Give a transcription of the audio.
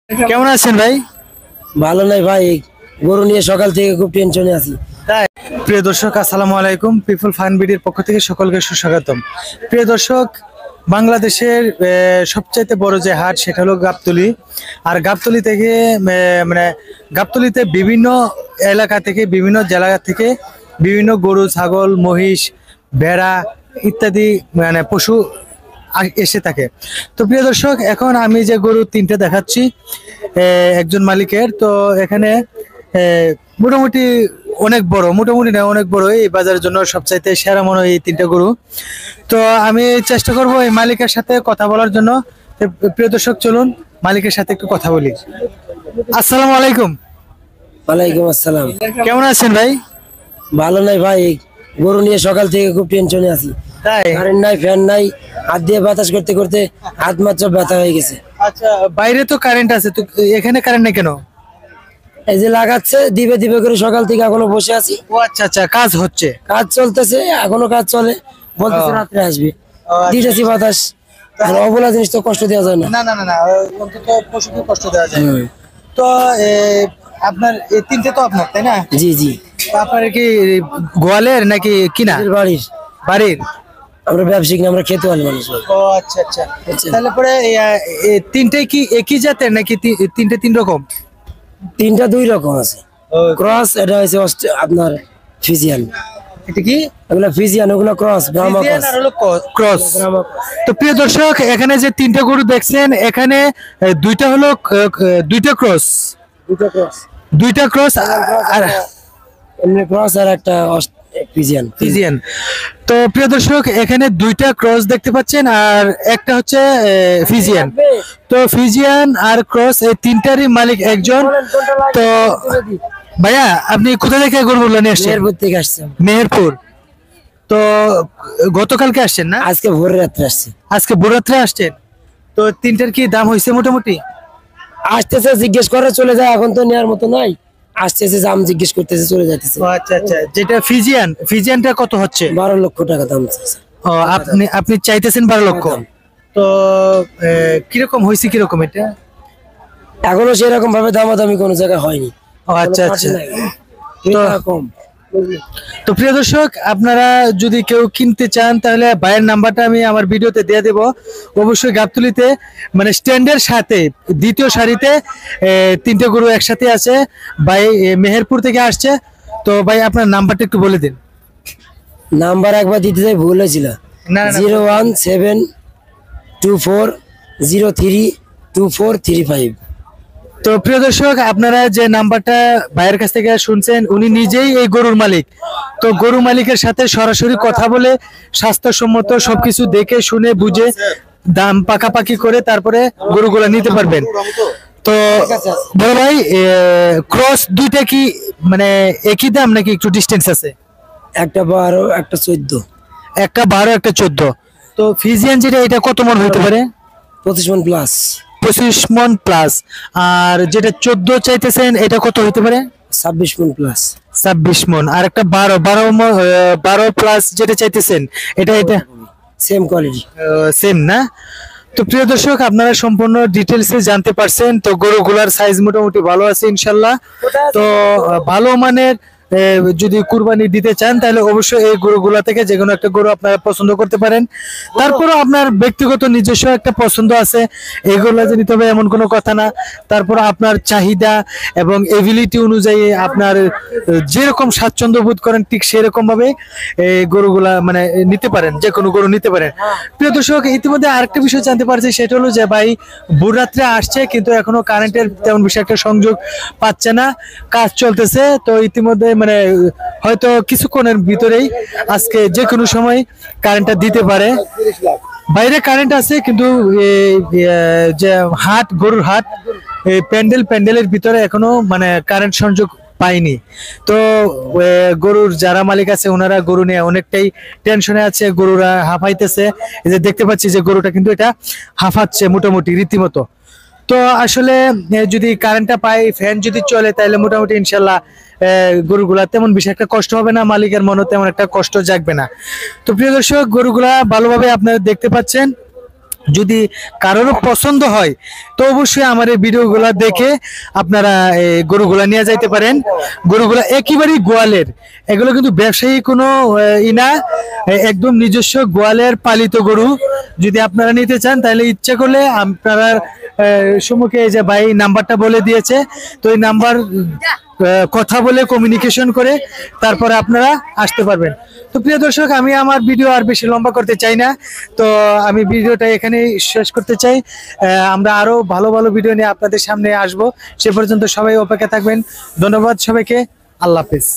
কেমন আছেন ভাই? ভালো নাই ভাই, গরু নিয়ে সকাল থেকে খুব টেনশনে আছি। তাই প্রিয় দর্শক, আসসালামু আলাইকুম। পিপল ফান বিডির পক্ষ থেকে সকলকে সুস্বাগতম। প্রিয় দর্শক, বাংলাদেশের সবচাইতে বড় যে হাট সেটা হলো গাবতলী। আর গাবতলী থেকে মানে গাবতলীতে বিভিন্ন এলাকা থেকে, বিভিন্ন জেলা থেকে বিভিন্ন গরু, ছাগল, মহিষ, ভেড়া ইত্যাদি মানে পশু এসে থাকে। তো প্রিয় দর্শক, এখন আমি যে গরু তিনটে দেখাচ্ছি একজন মালিকের, তো এখানে মোটামুটি অনেক বড়, মোটামুটি না অনেক বড়, এই বাজারের জন্য সবচাইতে সেরা মনে হয় এই তিনটা গরু। তো আমি চেষ্টা করব এই মালিকের সাথে কথা বলার জন্য। প্রিয় দর্শক, চলুন মালিকের সাথে একটু কথা বলি। আসসালামু আলাইকুম। ওয়ালাইকুম আসসালাম। কেমন আছেন ভাই? ভালো নাই ভাই, গরু নিয়ে সকাল থেকে খুব টেনশনে আছি। তাই? কারেন্ট নাই, ফ্যান নাই, হাত দিয়ে বাতাস করতে করতে হাত মাত্র ব্যথা হয়ে গেছে। আচ্ছা, বাইরে তো কারেন্ট আছে, তো এখানে কারেন্ট নেই কেন? এই যে লাগাচ্ছে দিবে দিবে করে সকাল থেকে এখনো বসে আছি। ও আচ্ছা আচ্ছা, কাজ হচ্ছে। কাজ চলতেছে, এখনো কাজ চলে, বলতেছে রাত্রে আসবে। দিতেছি বাতাস, আর অবলা জিনিস তো কষ্ট দেওয়া যায় না। না না না না, অন্তত পশুকে কষ্ট দেওয়া যায়। তো আপনার এই তিনটে তো আপনার, তাই না? জি জি। তো আপনার কি গোয়ালের নাকি কিনা? বাড়ির। বাড়ির? আমরা ব্যবসায়িক না, আমরা খেতে পারি মানুষ ভাই। ও আচ্ছা আচ্ছা। তাহলে পরে তিনটে কি একই জাতের নাকি তিনটে তিন রকম? তিনটা দুই রকম আছে। ক্রস, এটা হচ্ছে আপনার ফিজিয়ান। এটা কি? এগুলা ফিজিয়ান, ওগুলা ক্রস, ব্রাহ্মা ফ্রিজিয়ান আর হলো ক্রস। ব্রাহ্মা। তো প্রিয় দর্শক, এখানে যে তিনটা গরু দেখছেন, এখানে দুইটা হলো দুইটা ক্রস, দুটো ক্রস, দুইটা ক্রস আর এমনি ক্রস, আর একটা ফিজিয়ান। ফিজিয়ান। তো প্রিয় দর্শক, এখানে দুইটা ক্রস দেখতে পাচ্ছেন আর একটা হচ্ছে ফিজিয়ান। তো ফিজিয়ান আর ক্রস এই তিনটারই মালিক একজন। তো ভাইয়া, আপনি কোথা থেকে গরুগুলো নিয়ে আসছেন? মেহেরপুর থেকে আসছে। মেহেরপুর। তো গতকালকে আসছেন না? আজকে ভোর রাত্রে আসছে। আজকে ভোররাত্রে আসছেন। তো তিনটার কি দাম হয়েছে মোটামুটি? আসতেছে, জিজ্ঞেস করে চলে যায়, এখন তো নেওয়ার মতো নাই। আসতেছে, দাম জিজ্ঞেস করতেছে, চলে যাইতেছে। ও আচ্ছা আচ্ছা। যেটা ফিজিয়ান, ফিজিয়ানটা কত হচ্ছে? 12 লক্ষ টাকা দাম চাইছে। ও, আপনি চাইতেছেন 12 লক্ষ। তো কিরকম হয়েছে, কিরকম এটা? এখনো সেরকম ভাবে দামাদামি কোনো জায়গায় হয়নি। ও আচ্ছা আচ্ছা। তো কম। তো প্রিয় দর্শক, আপনারা যদি কেউ কিনতে চান তাহলে ভাইয়ের নাম্বারটা আমি আমার ভিডিওতে দিয়ে দেব। অবশ্যই গাবতলীতে মানে স্ট্যান্ডের সাথে দ্বিতীয় সারিতে তিনটে গরু একসাথে আছে। ভাই মেহেরপুর থেকে আসছে। তো ভাই, আপনার নাম্বারটা একটু বলে দিন। নাম্বার একবার দিতে যাই, ভুল হয়েছিল। না, না, না। 01724032435। তো প্রিয় দর্শক, আপনারা যে নাম্বারটা ভাইয়ের কাছ থেকে শুনছেন, উনি নিজেই এই গরুর মালিক। তো গরু মালিকের সাথে সরাসরি কথা বলে স্বাস্থ্যসম্মত সবকিছু দেখে শুনে বুঝে দাম পাকাপাকি করে তারপরে গরুগুলা নিতে পারবেন। তো বড় ভাই, ক্রস দুইটা কি মানে একই দাম নাকি একটু ডিস্টেন্স আছে? একটা 12, একটা 14। একটা 12, একটা 14। তো ফিজিয়ান যেটা, এটা কত মন হতে পারে? 25 মন প্লাস। 25 মন প্লাস। আর যেটা 14 চাইতেছেন, এটা কত হতে পারে? 26 মন প্লাস। 26 মন। আর একটা 12 প্লাস যেটা চাইতেছেন, এটা সেম কোয়ালিটি, সেম না? তো প্রিয় দর্শক, আপনারা সম্পূর্ণ ডিটেলসে জানতে পারছেন। তো গরুগুলার সাইজ মোটামুটি ভালো আছে ইনশাল্লাহ। তো ভালো মানের যদি কুরবানি দিতে চান তাহলে অবশ্যই এই গরুগুলা থেকে যে কোনো একটা গরু আপনারা পছন্দ করতে পারেন। তারপরে আপনার ব্যক্তিগত নিজস্ব একটা পছন্দ আছে, এইগুলো যে নিতে হবে এমন কোনো কথা না। তারপর আপনার চাহিদা এবং এবিলিটি অনুযায়ী আপনার যেরকম স্বাচ্ছন্দ্য বোধ করেন ঠিক সেরকম ভাবে এই গরুগুলা মানে নিতে পারেন, যে কোনো গরু নিতে পারেন। প্রিয় দর্শক, ইতিমধ্যে আরেকটা বিষয় জানতে পারছি, সেটা হলো যে ভাই ভোররাত্রে আসছে কিন্তু এখনো কারেন্টের তেমন বিষয় একটা সংযোগ পাচ্ছে না, কাজ চলতেছে। তো ইতিমধ্যে মানে হয়তো কিছুক্ষণের ভিতরেই আজকে যে কোনো সময় কারেন্টটা দিতে পারে। বাইরে কারেন্ট আছে কিন্তু যে হাট, গরুর হাট, এই প্যান্ডেলের ভিতরে এখনো মানে কারেন্ট সংযোগ পাইনি। তো গরুর যারা মালিক আছে ওনারা গরু নিয়ে অনেকটাই টেনশনে আছে, গরুরা হাঁফাইতেছে। এই যে দেখতে পাচ্ছি যে গরুটা কিন্তু এটা হাঁফাচ্ছে মোটামুটি রীতিমতো। তো আসলে যদি কারেন্টটা পাই, ফ্যান যদি চলে, তাহলে মোটামুটি ইনশাল্লাহ গরুগুলা তেমন বেশি একটা কষ্ট হবে না, মালিকের মনে তেমন একটা কষ্ট জাগবে না। তো প্রিয় দর্শক, গরুগুলা ভালোভাবে আপনারা দেখতে পাচ্ছেন। যদি কারোর পছন্দ হয় তো অবশ্যই আমার এই ভিডিওগুলো দেখে আপনারা এই গরুগুলা নিয়ে যাইতে পারেন। গরুগুলা একেবারেই গোয়ালের, এগুলো কিন্তু ব্যবসায়ী কোনো না, একদম নিজস্ব গোয়ালের পালিত গরু। যদি আপনারা নিতে চান তাহলে ইচ্ছা করলে আপনারা সম্মুখে এই যে ভাই নাম্বারটা বলে দিয়েছে, তো এই নাম্বার কথা বলে কমিউনিকেশন করে তারপরে আপনারা আসতে পারবেন। তো প্রিয় দর্শক, আমি আমার ভিডিও আর বেশি লম্বা করতে চাই না, তো আমি ভিডিওটা এখানেই শেষ করতে চাই। আমরা আরো ভালো ভালো ভিডিও নিয়ে আপনাদের সামনে আসব, সে পর্যন্ত সবাই অপেক্ষা থাকবেন। ধন্যবাদ সবাইকে, আল্লাহ হাফেজ।